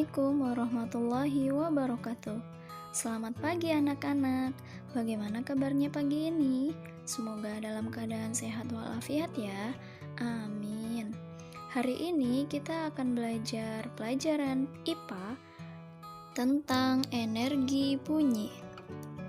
Assalamualaikum warahmatullahi wabarakatuh. Selamat pagi anak-anak. Bagaimana kabarnya pagi ini? Semoga dalam keadaan sehat walafiat ya. Amin. Hari ini kita akan belajar pelajaran IPA tentang energi bunyi.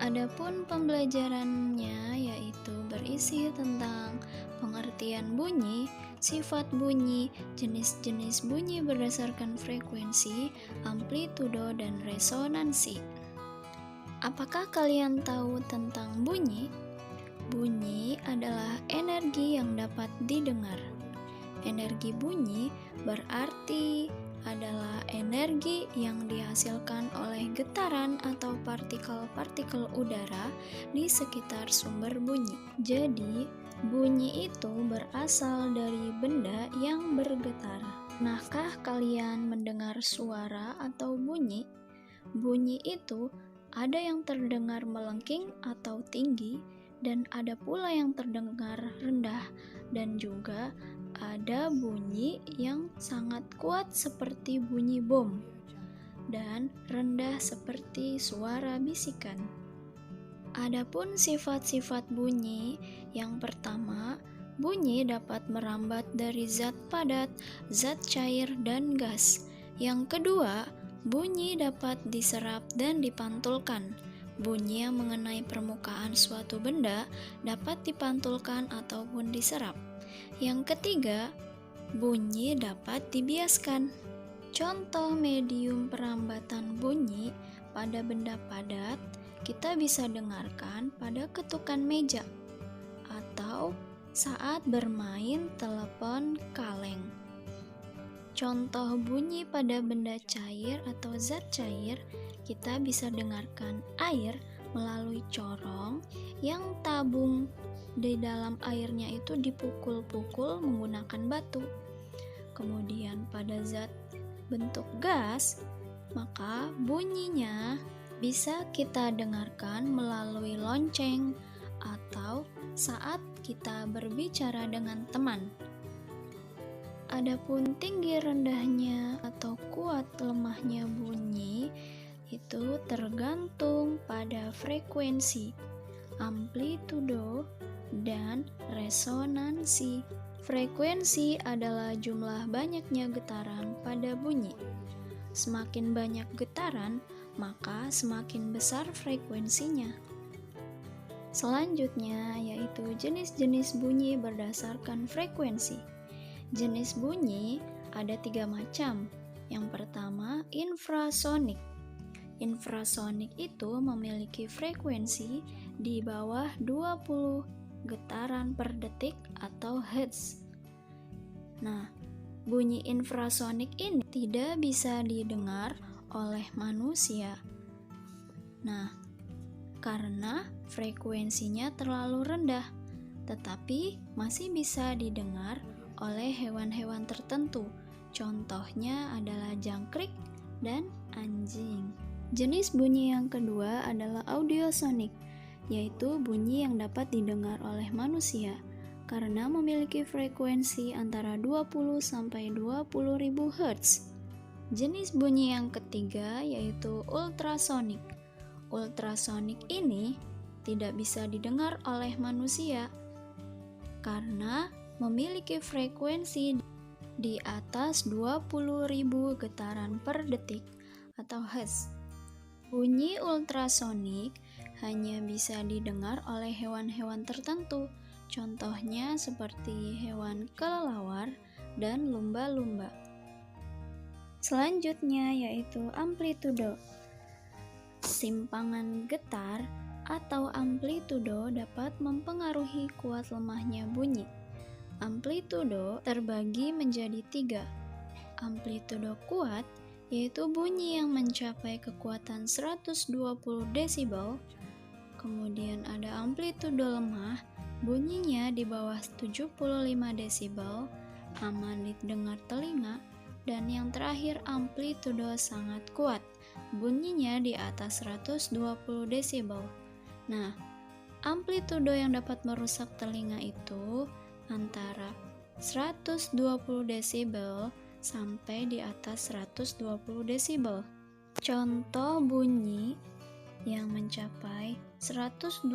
Adapun pembelajarannya yaitu berisi tentang pengertian bunyi, sifat bunyi, jenis-jenis bunyi berdasarkan frekuensi, amplitudo, dan resonansi. Apakah kalian tahu tentang bunyi? Bunyi adalah energi yang dapat didengar. Energi bunyi berarti adalah energi yang dihasilkan oleh getaran atau partikel-partikel udara di sekitar sumber bunyi. Jadi, bunyi itu berasal dari benda yang bergetar. Pernahkah kalian mendengar suara atau bunyi? Bunyi itu ada yang terdengar melengking atau tinggi, dan ada pula yang terdengar rendah, dan juga ada bunyi yang sangat kuat seperti bunyi bom, dan rendah seperti suara bisikan. Adapun sifat-sifat bunyi, yang pertama, bunyi dapat merambat dari zat padat, zat cair, dan gas. Yang kedua, bunyi dapat diserap dan dipantulkan. Bunyi yang mengenai permukaan suatu benda dapat dipantulkan ataupun diserap. Yang ketiga, bunyi dapat dibiaskan. Contoh medium perambatan bunyi pada benda padat kita bisa dengarkan pada ketukan meja atau saat bermain telepon kaleng. Contoh bunyi pada benda cair atau zat cair, kita bisa dengarkan air melalui corong yang tabung di dalam airnya itu dipukul-pukul menggunakan batu. Kemudian pada zat bentuk gas, maka bunyinya bisa kita dengarkan melalui lonceng atau saat kita berbicara dengan teman. Adapun tinggi rendahnya atau kuat lemahnya bunyi itu tergantung pada frekuensi, amplitudo, dan resonansi. Frekuensi adalah jumlah banyaknya getaran pada bunyi. Semakin banyak getaran, maka semakin besar frekuensinya. Selanjutnya yaitu jenis-jenis bunyi berdasarkan frekuensi. Jenis bunyi ada 3 macam. Yang pertama, infrasonik. Infrasonik itu memiliki frekuensi di bawah 20 getaran per detik atau hertz. Nah, bunyi infrasonik ini tidak bisa didengar oleh manusia. Nah, karena frekuensinya terlalu rendah, tetapi masih bisa didengar oleh hewan-hewan tertentu. Contohnya adalah jangkrik dan anjing. Jenis bunyi yang kedua adalah audiosonik, yaitu bunyi yang dapat didengar oleh manusia karena memiliki frekuensi antara 20 sampai 20.000 Hz. Jenis bunyi yang ketiga yaitu ultrasonik. Ultrasonik ini tidak bisa didengar oleh manusia karena memiliki frekuensi di atas 20.000 getaran per detik atau Hz. Bunyi ultrasonik hanya bisa didengar oleh hewan-hewan tertentu, contohnya seperti hewan kelelawar dan lumba-lumba. Selanjutnya yaitu amplitudo. Simpangan getar atau amplitudo dapat mempengaruhi kuat lemahnya bunyi. Amplitudo terbagi menjadi 3. Amplitudo kuat yaitu bunyi yang mencapai kekuatan 120 desibel. Kemudian ada amplitudo lemah, bunyinya di bawah 75 desibel, aman didengar telinga. Dan yang terakhir amplitudo sangat kuat, bunyinya di atas 120 desibel. Nah, amplitudo yang dapat merusak telinga itu antara 120 desibel sampai di atas 120 desibel. Contoh bunyi yang mencapai 120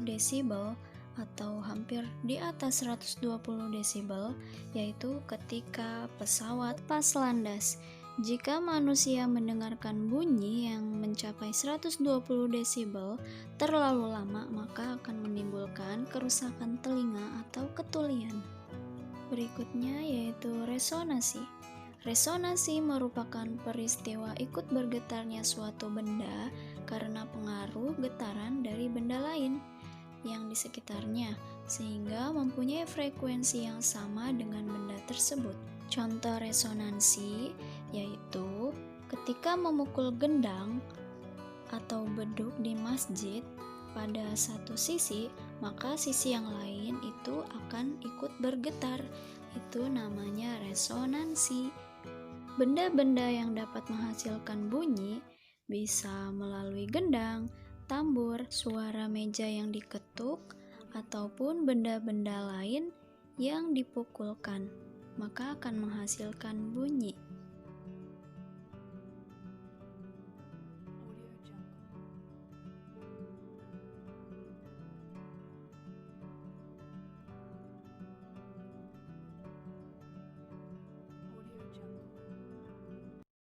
desibel atau hampir di atas 120 desibel yaitu ketika pesawat pas landas. Jika manusia mendengarkan bunyi yang mencapai 120 desibel terlalu lama, maka akan menimbulkan kerusakan telinga atau ketulian. Berikutnya yaitu resonansi. Resonansi merupakan peristiwa ikut bergetarnya suatu benda karena pengaruh getaran dari benda lain yang di sekitarnya, sehingga mempunyai frekuensi yang sama dengan benda tersebut. Contoh resonansi yaitu ketika memukul gendang atau beduk di masjid pada satu sisi, maka sisi yang lain itu akan ikut bergetar. Itu namanya resonansi. Benda-benda yang dapat menghasilkan bunyi bisa melalui gendang, tambur, suara meja yang diketuk, ataupun benda-benda lain yang dipukulkan, maka akan menghasilkan bunyi.